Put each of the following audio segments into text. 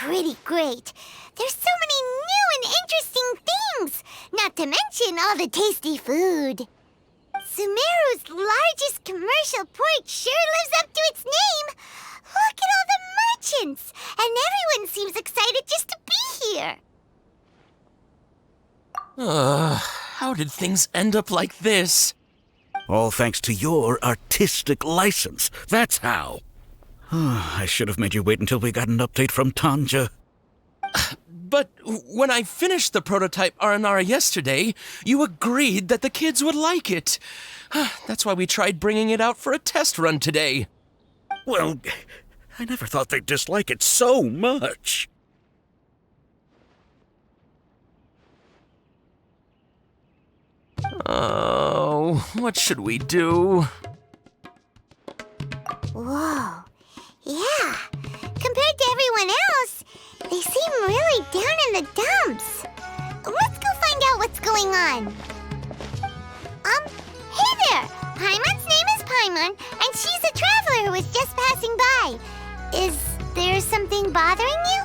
pretty great. There's so many new and interesting things, not to mention all the tasty food. Sumeru's largest commercial port sure lives up to its name. Look at all the merchants, and everyone seems excited just to be here. How did things end up like this? All thanks to your artistic license. That's how. I should have made you wait until we got an update from Tanja. But when I finished the prototype Aranara yesterday, you agreed that the kids would like it. That's why we tried bringing it out for a test run today. Well, I never thought they'd dislike it so much. Oh, what should we do? Whoa. Yeah. Compared to everyone else, they seem really down in the dumps. Let's go find out what's going on. Hey there! Paimon's name is Paimon, and she's a traveler who was just passing by. Is there something bothering you?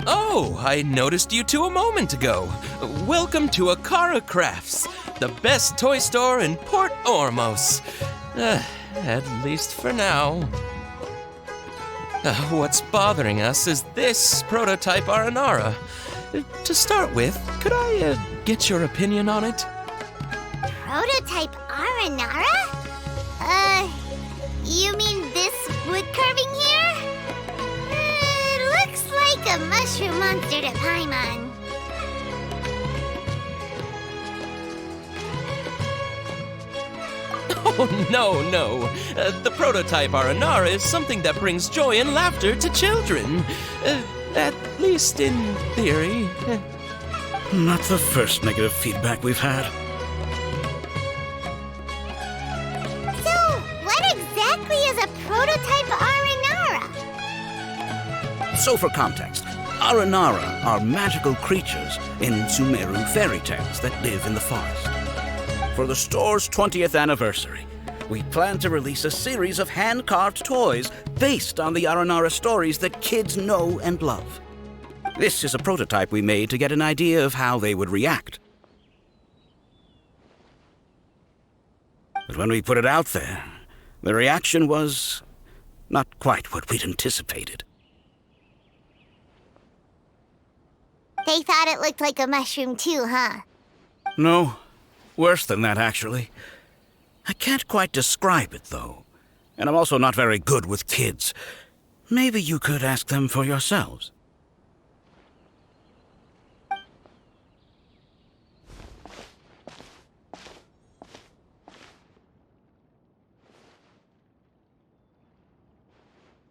Oh, I noticed you two a moment ago. Welcome to Akara Crafts, the best toy store in Port Ormos. At least for now. What's bothering us is this prototype Aranara. To start with, could I get your opinion on it? Prototype Aranara? You mean this wood carving here? It looks like a mushroom monster to Paimon. Oh, no. The prototype Aranara is something that brings joy and laughter to children. At least in theory. Not the first negative feedback we've had. So, what exactly is a prototype Aranara? So for context, Aranara are magical creatures in Sumeru fairy tales that live in the forest. For the store's 20th anniversary, we plan to release a series of hand-carved toys based on the Aranara stories that kids know and love. This is a prototype we made to get an idea of how they would react. But when we put it out there, the reaction was not quite what we'd anticipated. They thought it looked like a mushroom too, huh? No, worse than that, actually. I can't quite describe it, though. And I'm also not very good with kids. Maybe you could ask them for yourselves.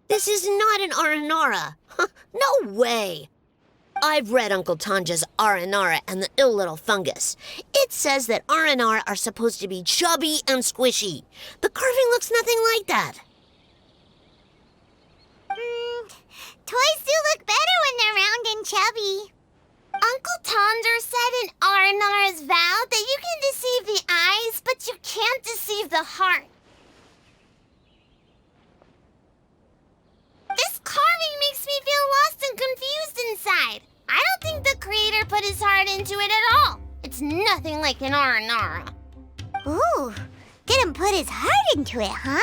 This is not an Aranara. No way. I've read Uncle Tanja's Aranara and the Ill Little Fungus. It says that Aranara are supposed to be chubby and squishy. The carving looks nothing like that. Toys do look better when they're round and chubby. Uncle Tonder said in Aranara's vow that you can deceive the eyes, but you can't deceive the heart. This carving makes me feel lost and confused inside. I don't think the creator put his heart into it at all. It's nothing like an Aranara. Ooh, didn't put his heart into it, huh?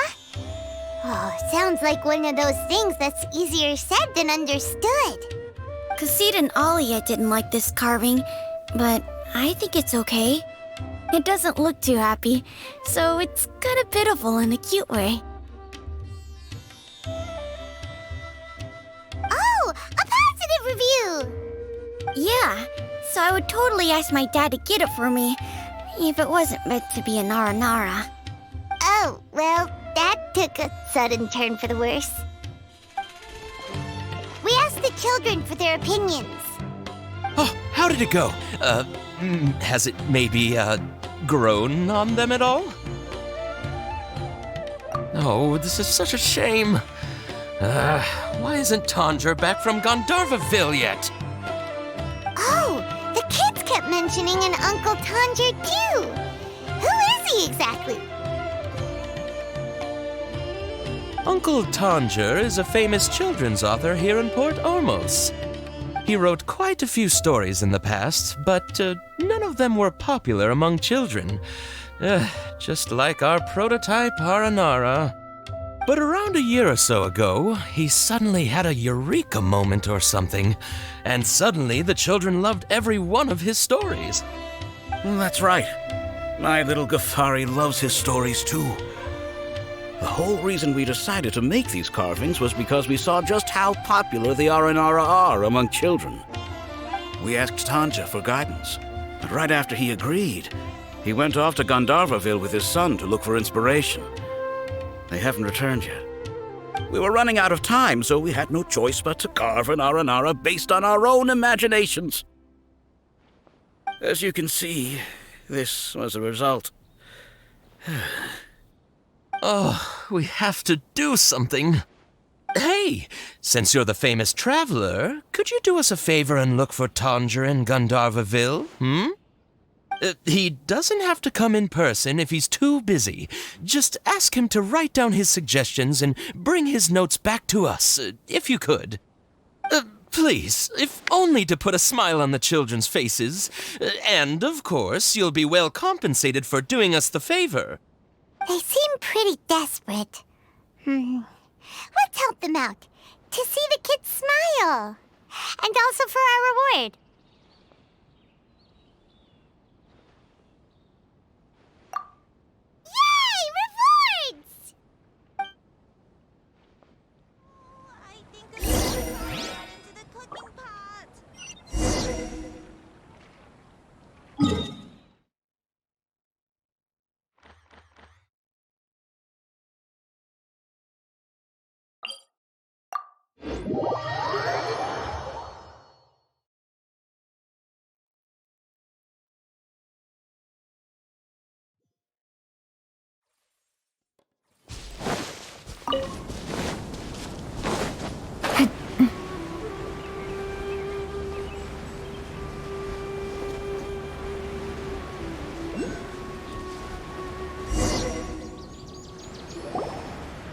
Oh, sounds like one of those things that's easier said than understood. Kassid and Alia didn't like this carving, but I think it's okay. It doesn't look too happy, so it's kind of pitiful in a cute way. Oh, a positive review! Yeah, so I would totally ask my dad to get it for me, if it wasn't meant to be an Aranara. Oh, well, that took a sudden turn for the worse. We asked the children for their opinions. Oh, how did it go? Has it maybe, grown on them at all? Oh, this is such a shame. Why isn't Tanja back from Gandharvaville yet? Oh, the kids kept mentioning an Uncle Tanger too. Who is he exactly? Uncle Tanger is a famous children's author here in Port Ormos. He wrote quite a few stories in the past, but none of them were popular among children. Just like our prototype Aranara. But around a year or so ago, he suddenly had a eureka moment or something, and suddenly the children loved every one of his stories. That's right. My little Ghaffari loves his stories too. The whole reason we decided to make these carvings was because we saw just how popular the Aranara are among children. We asked Tanja for guidance, but right after he agreed, he went off to Gandharvaville with his son to look for inspiration. They haven't returned yet. We were running out of time, so we had no choice but to carve an Aranara based on our own imaginations. As you can see, this was the result. Oh, we have to do something. Hey, since you're the famous traveler, could you do us a favor and look for Tanger in Gandharvaville, He doesn't have to come in person if he's too busy. Just ask him to write down his suggestions and bring his notes back to us, if you could. Please, if only to put a smile on the children's faces. And, of course, you'll be well compensated for doing us the favor. They seem pretty desperate. Let's help them out. To see the kids smile. And also for our reward. Yay! Rewards! I think I should into the cooking pot.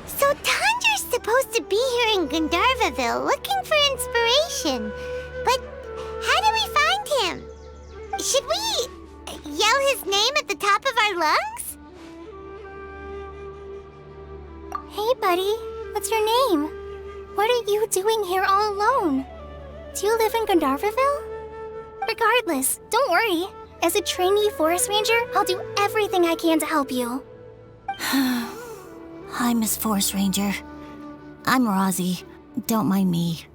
So Tanger's supposed to be here in Gandharvaville looking for inspiration. But how do we find him? Should we yell his name at the top of our lungs? Hey, buddy. What's your name? What are you doing here all alone? Do you live in Gandharvaville? Regardless, don't worry. As a trainee forest ranger, I'll do everything I can to help you. Hi, Miss Forest Ranger. I'm Rozzy. Don't mind me.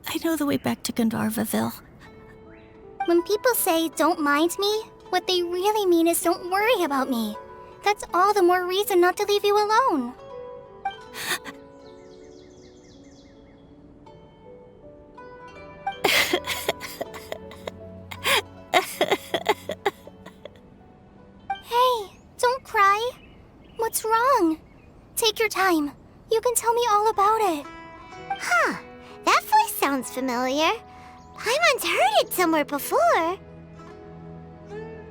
I know the way back to Gandharvaville. When people say, don't mind me, what they really mean is don't worry about me. That's all the more reason not to leave you alone. Hey, don't cry. What's wrong? Take your time. You can tell me all about it. Huh, that voice sounds familiar. I once heard it somewhere before.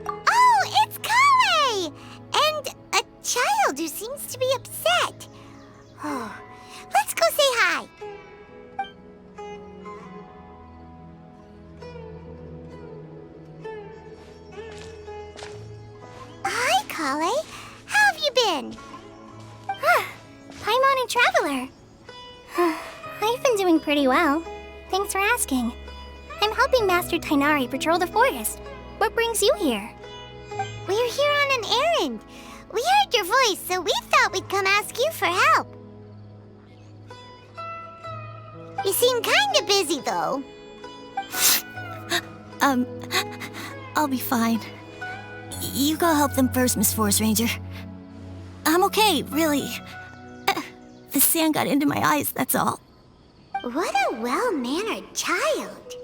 Oh, it's Kale! And a child who seems to be upset. Oh, let's go say hi. Hi, Kale. How have you been? Paimon and Traveler. I've been doing pretty well. Thanks for asking. I'm helping Master Tainari patrol the forest. What brings you here? We're here on an errand. We heard your voice, so we thought we'd come ask you for help. You seem kinda busy, though. I'll be fine. You go help them first, Miss Forest Ranger. I'm okay, really. The sand got into my eyes, that's all. What a well-mannered child.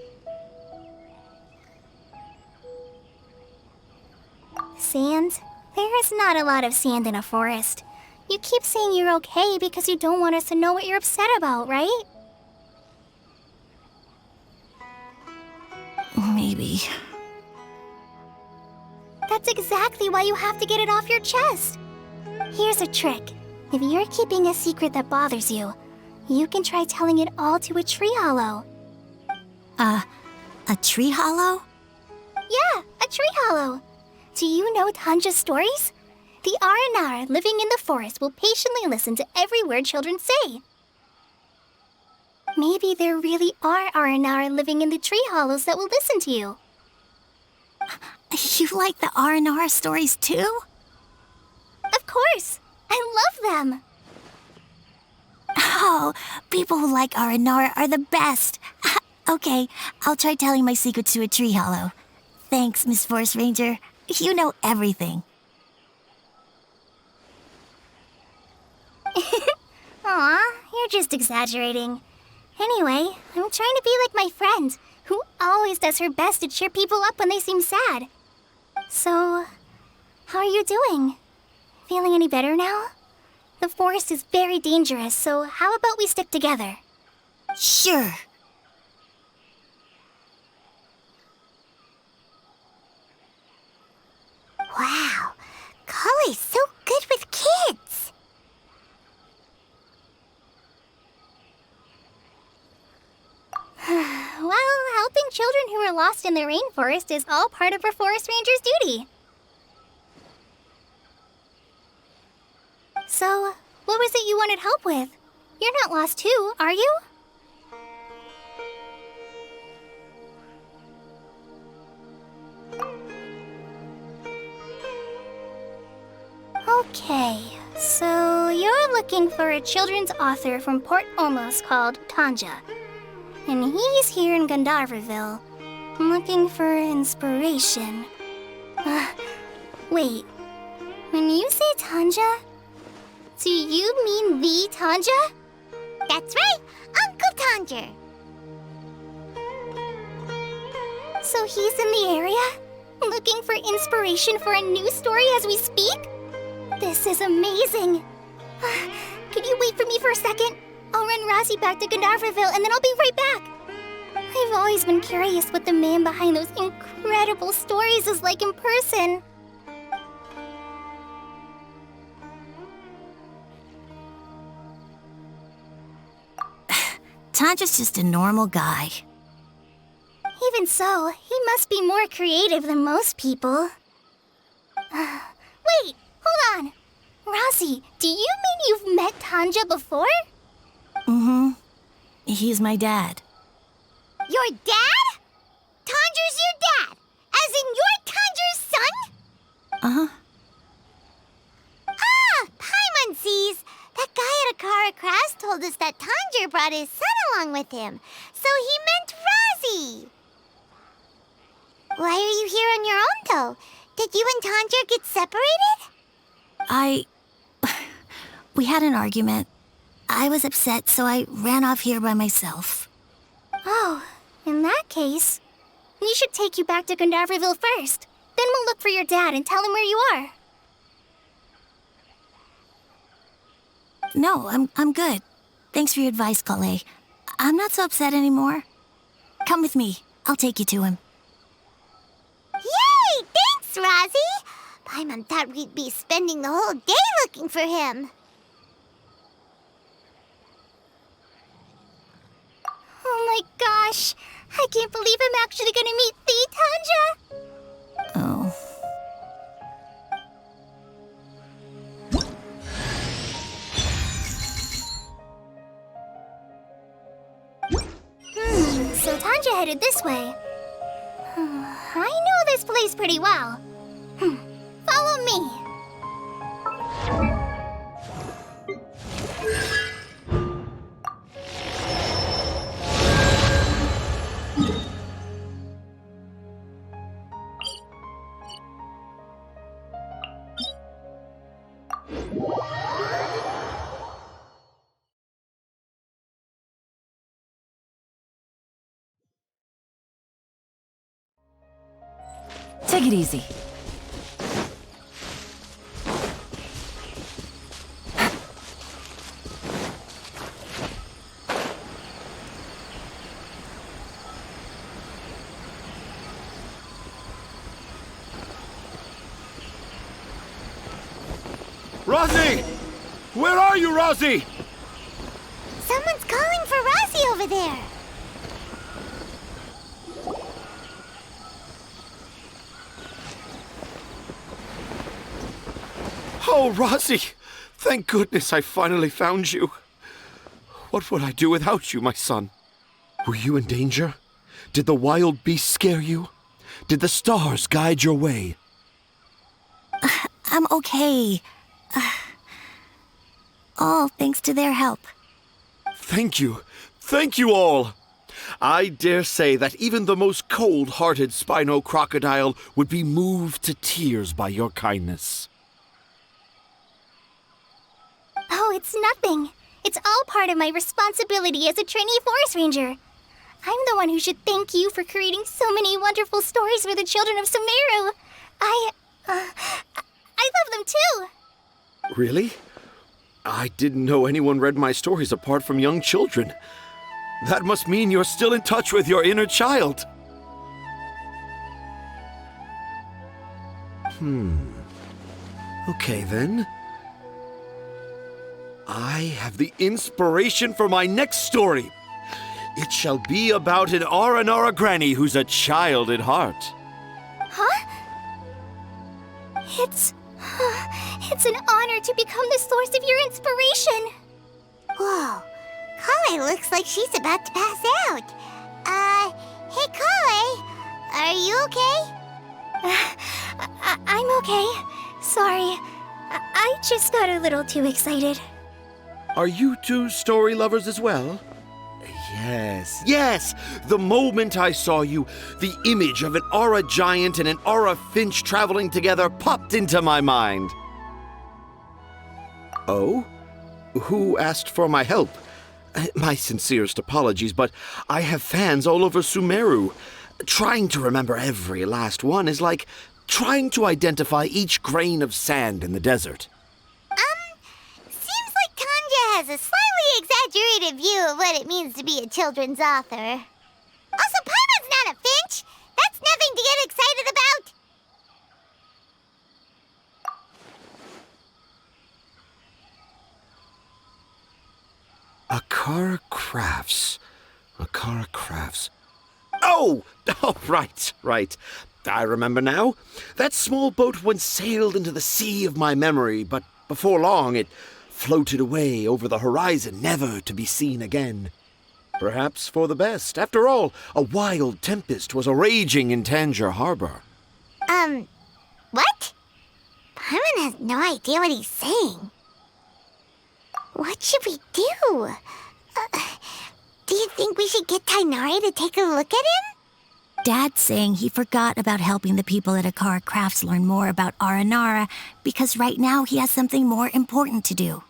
Sand? There is not a lot of sand in a forest. You keep saying you're okay because you don't want us to know what you're upset about, right? Maybe. That's exactly why you have to get it off your chest. Here's a trick. If you're keeping a secret that bothers you, you can try telling it all to a tree hollow. A tree hollow? Yeah, a tree hollow. Do you know Tanja's stories? The Aranara living in the forest will patiently listen to every word children say. Maybe there really are Aranara living in the tree hollows that will listen to you. You like the Aranara stories too? Of course! I love them! Oh, people who like Aranara are the best. Okay, I'll try telling my secrets to a tree hollow. Thanks, Miss Forest Ranger. You know everything. Aw, you're just exaggerating. Anyway, I'm trying to be like my friend, who always does her best to cheer people up when they seem sad. So, how are you doing? Feeling any better now? The forest is very dangerous, so how about we stick together? Sure. Wow, Kale's so good with kids. Well, helping children who are lost in the rainforest is all part of a forest ranger's duty. So, what was it you wanted help with? You're not lost too, are you? Okay, so you're looking for a children's author from Port Olmos called Tanja. And he's here in Gandharvaville, looking for inspiration. Wait, when you say Tanja, do you mean the Tanja? That's right, Uncle Tanja. So he's in the area, looking for inspiration for a new story as we speak? This is amazing. Could you wait for me for a second? I'll run Razzie back to Gandharvaville and then I'll be right back. I've always been curious what the man behind those incredible stories is like in person. Tanja's just a normal guy. Even so, he must be more creative than most people. Wait, hold on. Razzie, do you mean you've met Tanja before? Mm-hmm. He's my dad. Your dad? Tanja's your dad? As in you're Tanja's son? Uh-huh. Ah, Paimon sees. That guy at Akara Crafts told us that Tanja brought his son along with him. So he meant Razzie. Why are you here on your own, though? Did you and Tanja get separated? We had an argument. I was upset, so I ran off here by myself. Oh, in that case, we should take you back to Gandharvaville first. Then we'll look for your dad and tell him where you are. No, I'm good. Thanks for your advice, Kale. I'm not so upset anymore. Come with me. I'll take you to him. Yay! Thanks, Razzie! Paimon thought we'd be spending the whole day looking for him. Oh my gosh! I can't believe I'm actually gonna meet the Tanja! Oh. So Tanja headed this way. I know this place pretty well. Follow me. Take it easy. Razzie! Where are you, Razzie? Someone's calling for Razzie over there. Oh, Rosie! Thank goodness I finally found you. What would I do without you, my son? Were you in danger? Did the wild beasts scare you? Did the stars guide your way? I'm okay. All thanks to their help. Thank you. Thank you all. I dare say that even the most cold-hearted Spino crocodile would be moved to tears by your kindness. Oh, it's nothing. It's all part of my responsibility as a trainee forest ranger. I'm the one who should thank you for creating so many wonderful stories for the children of Sumeru. I love them too. Really? I didn't know anyone read my stories apart from young children. That must mean you're still in touch with your inner child. Okay, then. I have the inspiration for my next story. It shall be about an Aranara granny who's a child at heart. Huh? It's an honor to become the source of your inspiration. Whoa. Kale looks like she's about to pass out. Hey, Kale, are you okay? I'm okay. Sorry. I just got a little too excited. Are you two story lovers as well? Yes. The moment I saw you, the image of an aura giant and an aura finch traveling together popped into my mind. Oh? Who asked for my help? My sincerest apologies, but I have fans all over Sumeru. Trying to remember every last one is like trying to identify each grain of sand in the desert. Seems like Tanja has a slightly exaggerated view of what it means to be a children's author. Also, Paimon's not a finch. That's nothing to get excited about. Akara Crafts. Oh, right. I remember now. That small boat once sailed into the sea of my memory, but before long it floated away over the horizon, never to be seen again. Perhaps for the best. After all, a wild tempest was a-raging in Tanger Harbor. What? Paimon has no idea what he's saying. What should we do? Do you think we should get Tainari to take a look at him? Dad's saying he forgot about helping the people at Akara Crafts learn more about Aranara because right now he has something more important to do.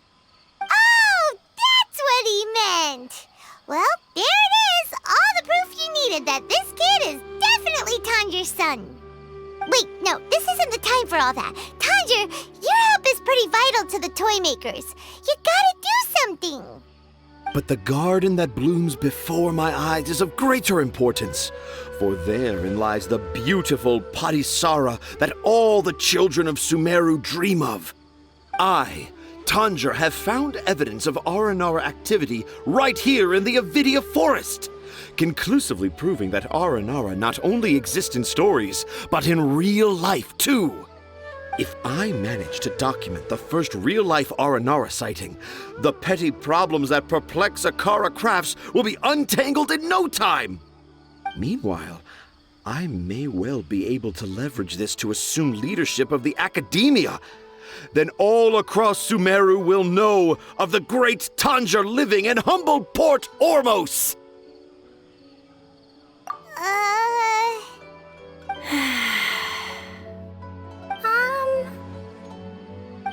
Oh, that's what he meant. Well, there it is. All the proof you needed that this kid is definitely Tanger's son. Wait, no, this isn't the time for all that. Tanger, your help is pretty vital to the toy makers. You gotta do something. But the garden that blooms before my eyes is of greater importance, for therein lies the beautiful Padisara that all the children of Sumeru dream of. I, Tanger, have found evidence of Aranara activity right here in the Avidia Forest, conclusively proving that Aranara not only exists in stories, but in real life too. If I manage to document the first real-life Aranara sighting, the petty problems that perplex Akara Crafts will be untangled in no time. Meanwhile, I may well be able to leverage this to assume leadership of the academia. Then all across Sumeru will know of the great Tanger living in humble Port Ormos.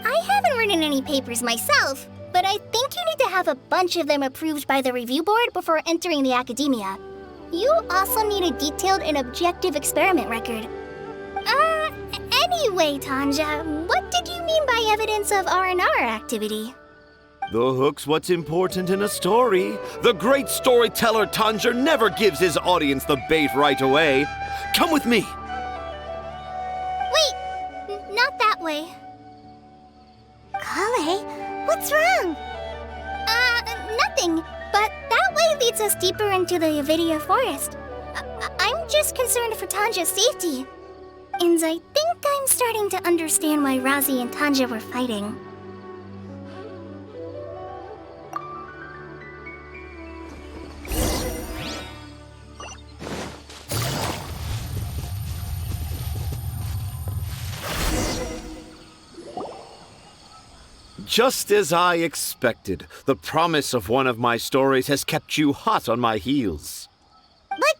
I haven't written any papers myself, but I think you need to have a bunch of them approved by the review board before entering the academia. You also need a detailed and objective experiment record. Anyway, Tanja, what did you mean by evidence of Aranara activity? The hook's what's important in a story. The great storyteller Tanger never gives his audience the bait right away. Come with me. Wait, not that way. Kale, what's wrong? Nothing. But that way leads us deeper into the Avidia Forest. I'm just concerned for Tanja's safety. And I think I'm starting to understand why Razi and Tanja were fighting. Just as I expected, the promise of one of my stories has kept you hot on my heels. But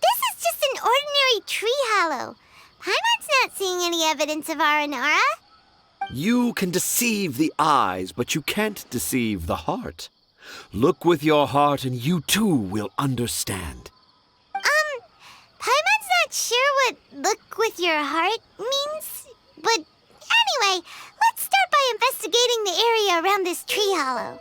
this is just an ordinary tree hollow. Paimon's not seeing any evidence of Aranara. You can deceive the eyes, but you can't deceive the heart. Look with your heart and you too will understand. Paimon's not sure what look with your heart means. But anyway, let's start by investigating the area around this tree hollow.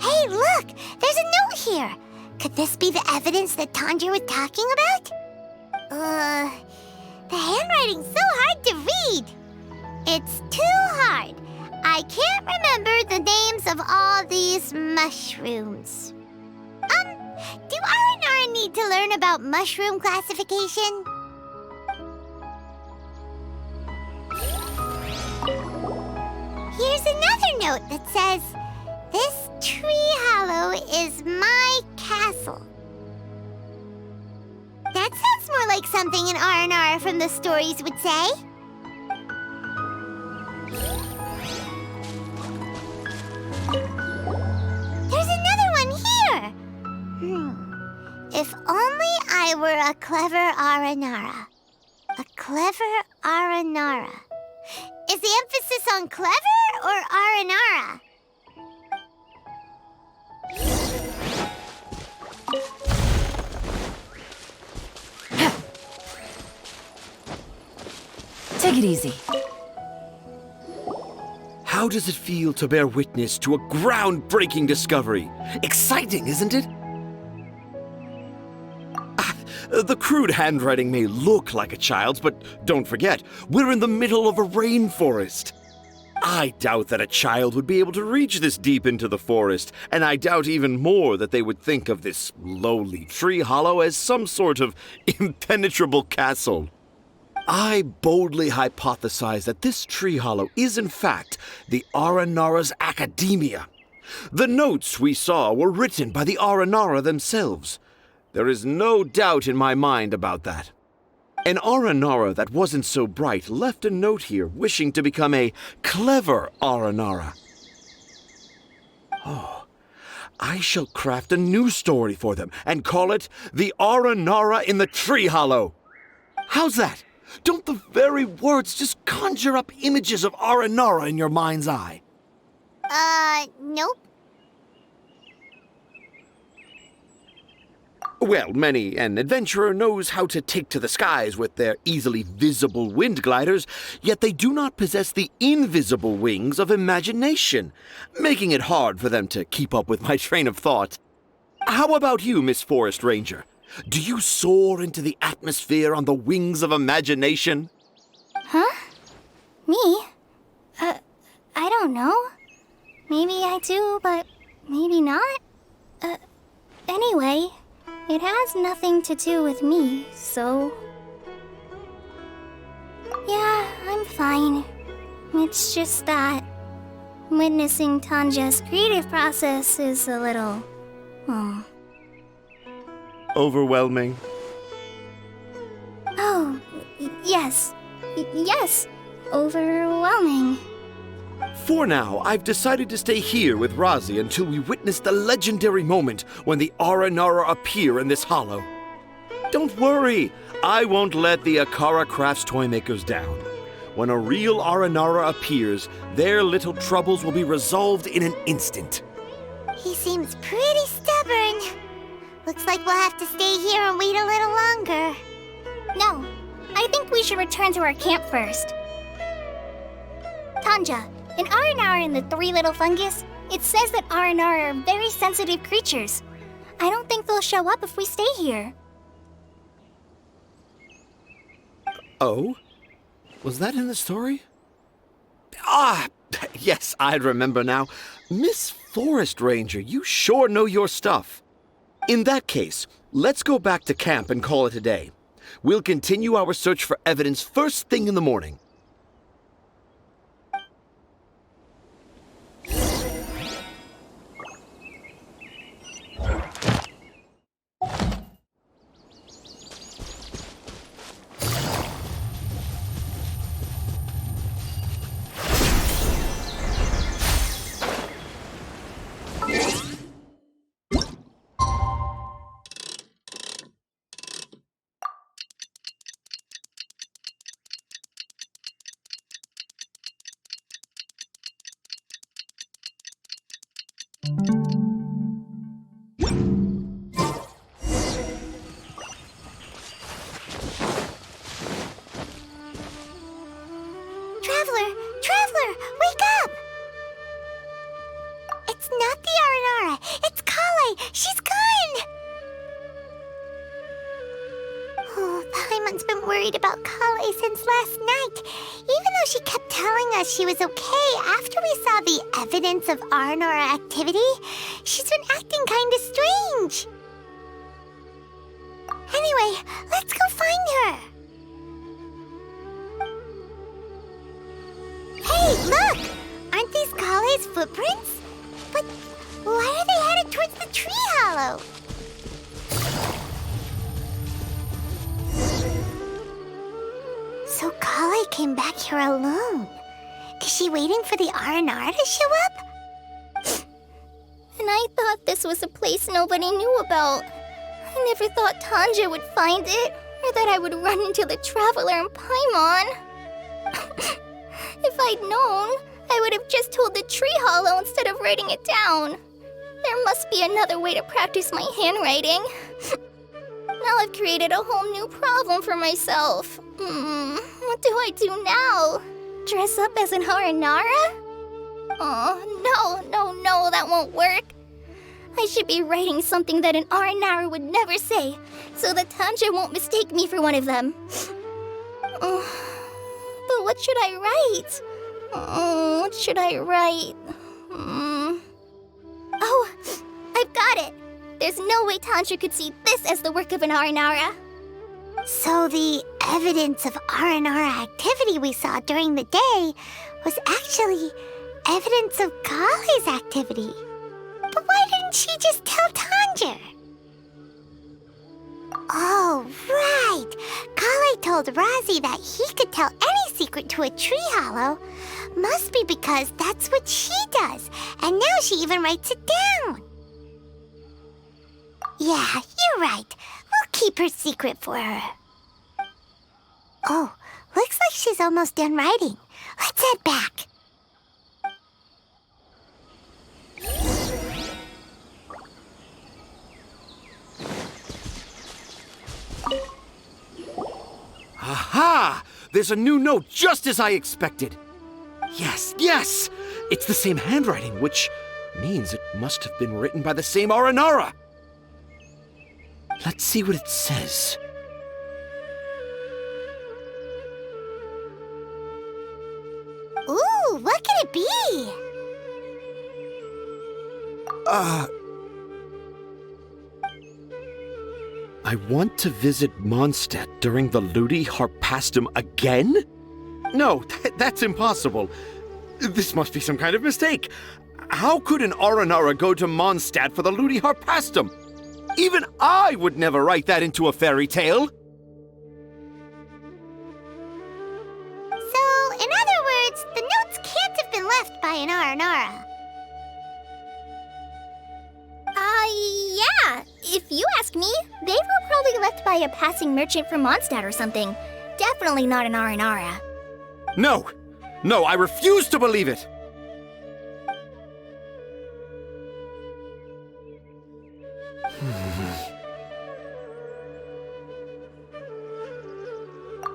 Hey, look! There's a note here! Could this be the evidence that Tanja was talking about? The handwriting's so hard to read! It's too hard. I can't remember the names of all these mushrooms. Do Aranara need to learn about mushroom classification? Here's another note that says, "This tree hollow is my castle." That sounds more like something an Aranara from the stories would say. There's another one here! If only I were a clever Aranara. A clever Aranara. Is the emphasis on clever or Aranara? Take it easy. How does it feel to bear witness to a groundbreaking discovery? Exciting, isn't it? The crude handwriting may look like a child's, but don't forget, we're in the middle of a rainforest. I doubt that a child would be able to reach this deep into the forest, and I doubt even more that they would think of this lowly tree hollow as some sort of impenetrable castle. I boldly hypothesize that this tree hollow is in fact the Aranara's academia. The notes we saw were written by the Aranara themselves. There is no doubt in my mind about that. An Aranara that wasn't so bright left a note here wishing to become a clever Aranara. Oh, I shall craft a new story for them and call it The Aranara in the Tree Hollow. How's that? Don't the very words just conjure up images of Aranara in your mind's eye? Nope. Well, many an adventurer knows how to take to the skies with their easily visible wind gliders, yet they do not possess the invisible wings of imagination, making it hard for them to keep up with my train of thought. How about you, Miss Forest Ranger? Do you soar into the atmosphere on the wings of imagination? Huh? Me? I don't know. Maybe I do, but maybe not. Anyway, it has nothing to do with me, so... Yeah, I'm fine. It's just that witnessing Tanja's creative process is a little... Overwhelming. Oh, yes. Yes, overwhelming. For now, I've decided to stay here with Razi until we witness the legendary moment when the Aranara appear in this hollow. Don't worry, I won't let the Akara Crafts toymakers down. When a real Aranara appears, their little troubles will be resolved in an instant. He seems pretty stubborn. Looks like we'll have to stay here and wait a little longer. No, I think we should return to our camp first. Tanja, in Aranara and the Three Little Fungus, it says that Aranara are very sensitive creatures. I don't think they'll show up if we stay here. Oh? Was that in the story? Ah, yes, I remember now. Miss Forest Ranger, you sure know your stuff. In that case, let's go back to camp and call it a day. We'll continue our search for evidence first thing in the morning. Traveler, wake up! It's not the Aranara, it's Kale! She's gone! Oh, Paimon's been worried about Kale since last night. Even though she kept telling us she was okay after we saw the evidence of Aranara activity, she's been acting kinda strange. Anyway, let's go find her. Hey, look! Aren't these Kale's footprints? But why are they headed towards the tree hollow? So Kale came back here alone. Is she waiting for the Aranara to show up? And I thought this was a place nobody knew about. I never thought Tanja would find it, or that I would run into the Traveler and Paimon. If I'd known, I would have just told the tree hollow instead of writing it down. There must be another way to practice my handwriting. Now I've created a whole new problem for myself. What do I do now? Dress up as an Aranara? Oh, no, that won't work. I should be writing something that an Aranara would never say, so that Tanja won't mistake me for one of them. But what should I write? What should I write? Oh, I've got it! There's no way Tanja could see this as the work of an Aranara. So the evidence of Aranara activity we saw during the day was actually evidence of Kale's activity. But why didn't she just tell Tanja? Oh, right. Kale told Razi that he could tell any secret to a tree hollow. Must be because that's what she does, and now she even writes it down. Yeah, you're right. We'll keep her secret for her. Oh, looks like she's almost done writing. Let's head back. Aha! There's a new note just as I expected. Yes! It's the same handwriting, which means it must have been written by the same Aranara. Let's see what it says. Ooh, what could it be? I want to visit Mondstadt during the Ludi Harpastum again? No, that's impossible. This must be some kind of mistake. How could an Aranara go to Mondstadt for the Ludi Harpastum? Even I would never write that into a fairy tale. So, in other words, the notes can't have been left by an Aranara. Yeah. If you ask me, they were probably left by a passing merchant from Mondstadt or something. Definitely not an Aranara. No, I refuse to believe it.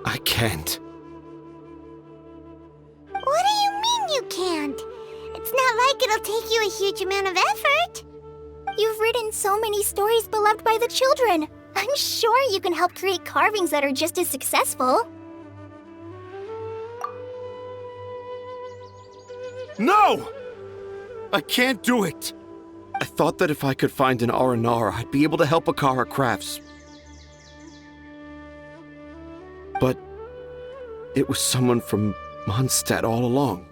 I can't. What do you mean you can't? It's not like it'll take you a huge amount of effort. You've written so many stories beloved by the children. I'm sure you can help create carvings that are just as successful. No! I can't do it. I thought that if I could find an Aranara, I'd be able to help Akara Crafts. But it was someone from Mondstadt all along.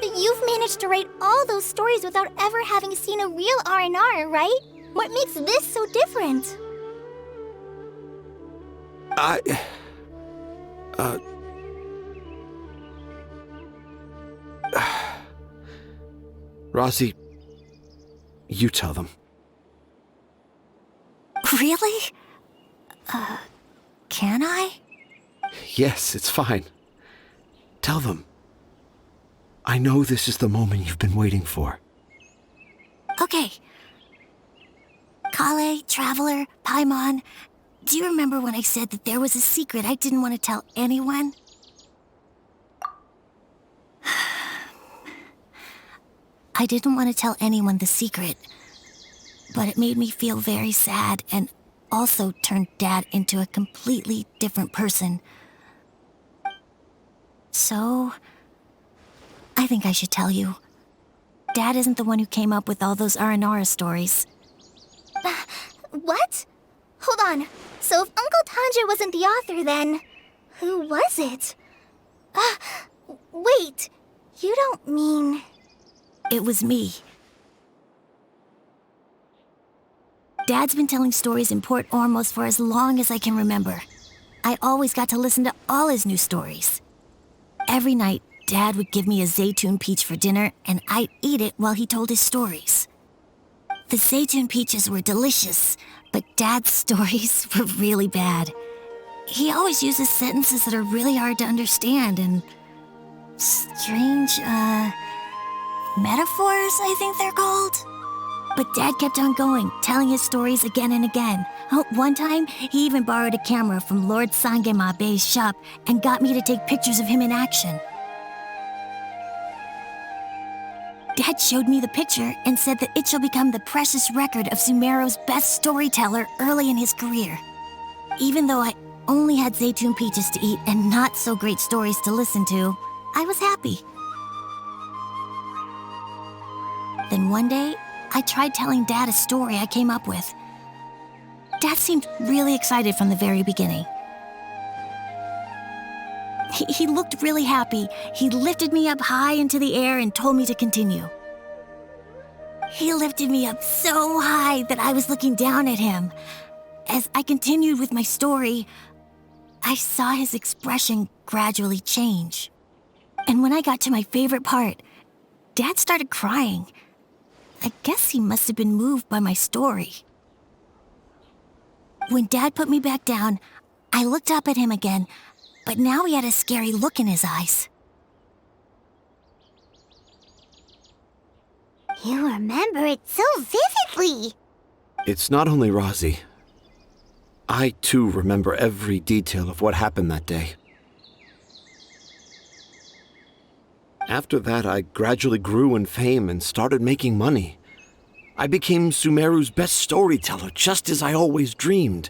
You've managed to write all those stories without ever having seen a real Aranara, right? What makes this so different? Rosie, you tell them. Really? Can I? Yes, it's fine. Tell them. I know this is the moment you've been waiting for. Okay. Kale, Traveler, Paimon, do you remember when I said that there was a secret I didn't want to tell anyone? I didn't want to tell anyone the secret, but it made me feel very sad and also turned Dad into a completely different person. So, I think I should tell you. Dad isn't the one who came up with all those Aranara stories. What? Hold on. So if Uncle Tanja wasn't the author, then who was it? Wait. You don't mean... It was me. Dad's been telling stories in Port Ormos for as long as I can remember. I always got to listen to all his new stories. Every night, Dad would give me a Zaytun peach for dinner, and I'd eat it while he told his stories. The Zaytun peaches were delicious, but Dad's stories were really bad. He always uses sentences that are really hard to understand and strange, metaphors, I think they're called. But Dad kept on going, telling his stories again and again. Oh, one time, he even borrowed a camera from Lord Sangema Bey's shop and got me to take pictures of him in action. Dad showed me the picture and said that it shall become the precious record of Sumeru's best storyteller early in his career. Even though I only had Zaytun peaches to eat and not so great stories to listen to, I was happy. Then one day, I tried telling Dad a story I came up with. Dad seemed really excited from the very beginning. He looked really happy. He lifted me up high into the air and told me to continue. He lifted me up so high that I was looking down at him. As I continued with my story, I saw his expression gradually change. And when I got to my favorite part, Dad started crying. I guess he must have been moved by my story. When Dad put me back down, I looked up at him again, but now he had a scary look in his eyes. You remember it so vividly. It's not only Rosie. I, too, remember every detail of what happened that day. After that, I gradually grew in fame and started making money. I became Sumeru's best storyteller, just as I always dreamed.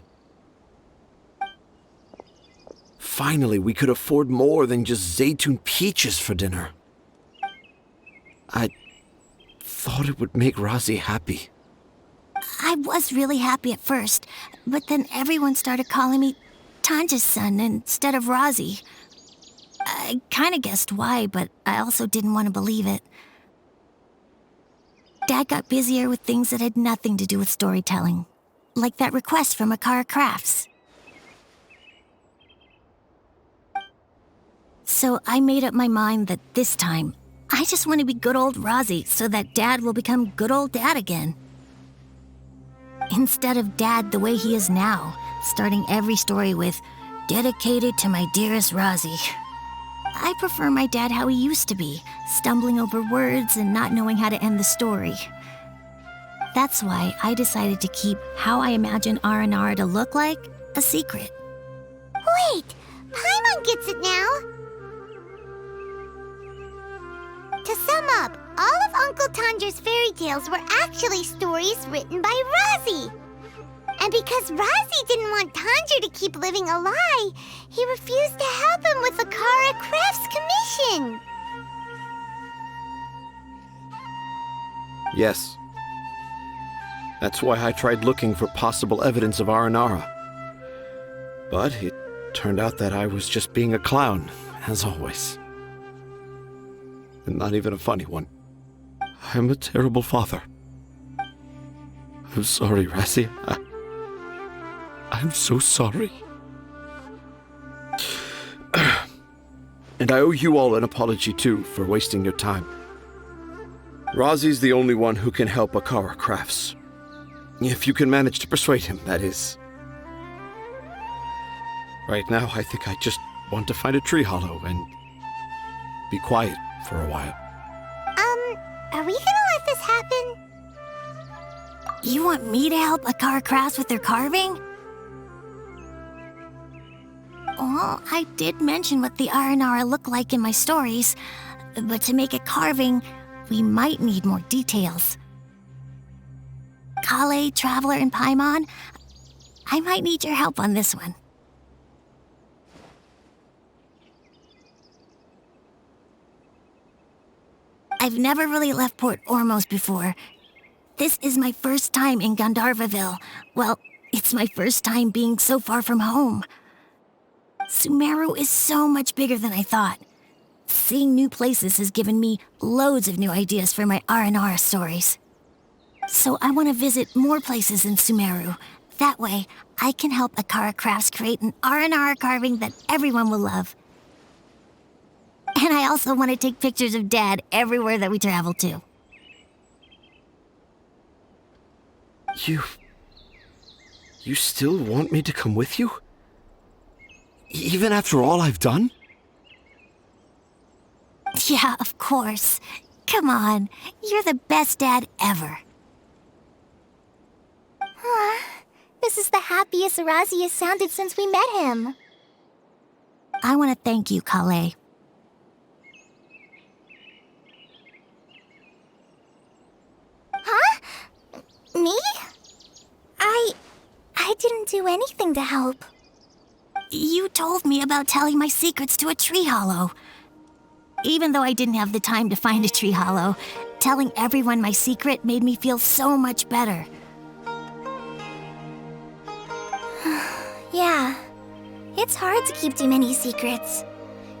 Finally, we could afford more than just Zaytun peaches for dinner. I thought it would make Rosie happy. I was really happy at first, but then everyone started calling me Tanja's son instead of Rosie. I kinda guessed why, but I also didn't want to believe it. Dad got busier with things that had nothing to do with storytelling, like that request from Akara Crafts. So I made up my mind that this time, I just want to be good old Rosie so that Dad will become good old Dad again. Instead of Dad the way he is now, starting every story with, "Dedicated to my dearest Rosie." I prefer my dad how he used to be, stumbling over words and not knowing how to end the story. That's why I decided to keep how I imagine Aranara to look like a secret. Wait, Paimon gets it now. To sum up, all of Uncle Tanja's fairy tales were actually stories written by Rosie. And because Razi didn't want Tanja to keep living a lie, he refused to help him with the Kara Crafts commission. Yes. That's why I tried looking for possible evidence of Aranara. But it turned out that I was just being a clown, as always. And not even a funny one. I'm a terrible father. I'm sorry, Razi. I'm so sorry. And I owe you all an apology, too, for wasting your time. Razi's the only one who can help Akara Crafts. If you can manage to persuade him, that is. Right now, I think I just want to find a tree hollow and be quiet for a while. Are we gonna let this happen? You want me to help Akara Crafts with their carving? Well, I did mention what the Aranara look like in my stories, but to make a carving, we might need more details. Kale, Traveler, and Paimon, I might need your help on this one. I've never really left Port Ormos before. This is my first time in Gandharvaville. Well, it's my first time being so far from home. Sumeru is so much bigger than I thought. Seeing new places has given me loads of new ideas for my Aranara stories. So I want to visit more places in Sumeru. That way, I can help Akara Crafts create an Aranara carving that everyone will love. And I also want to take pictures of Dad everywhere that we travel to. You still want me to come with you? Even after all I've done? Yeah, of course. Come on, you're the best dad ever. This is the happiest Razi has sounded since we met him. I want to thank you, Kale. Huh? Me? I didn't do anything to help. You told me about telling my secrets to a tree hollow. Even though I didn't have the time to find a tree hollow, telling everyone my secret made me feel so much better. Yeah, it's hard to keep too many secrets.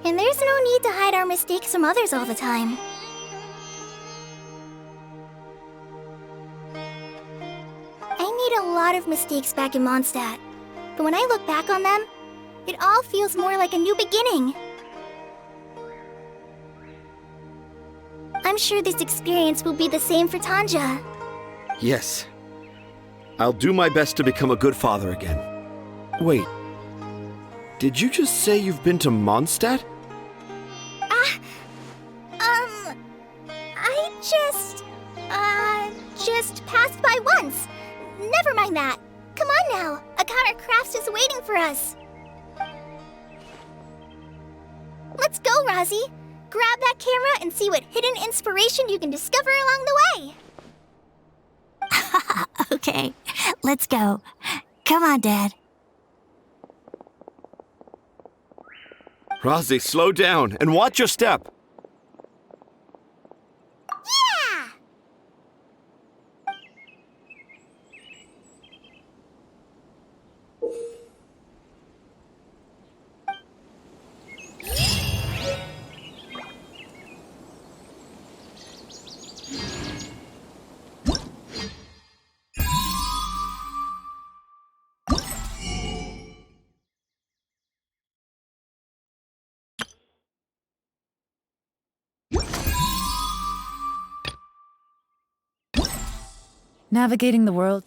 And there's no need to hide our mistakes from others all the time. I made a lot of mistakes back in Mondstadt, but when I look back on them, it all feels more like a new beginning. I'm sure this experience will be the same for Tanja. Yes. I'll do my best to become a good father again. Wait. Did you just say you've been to Mondstadt? I just passed by once. Never mind that. Come on now. Akara Crafts is waiting for us. Let's go, Razi. Grab that camera and see what hidden inspiration you can discover along the way. Okay, let's go. Come on, Dad. Razi, slow down and watch your step. Yeah! Navigating the world.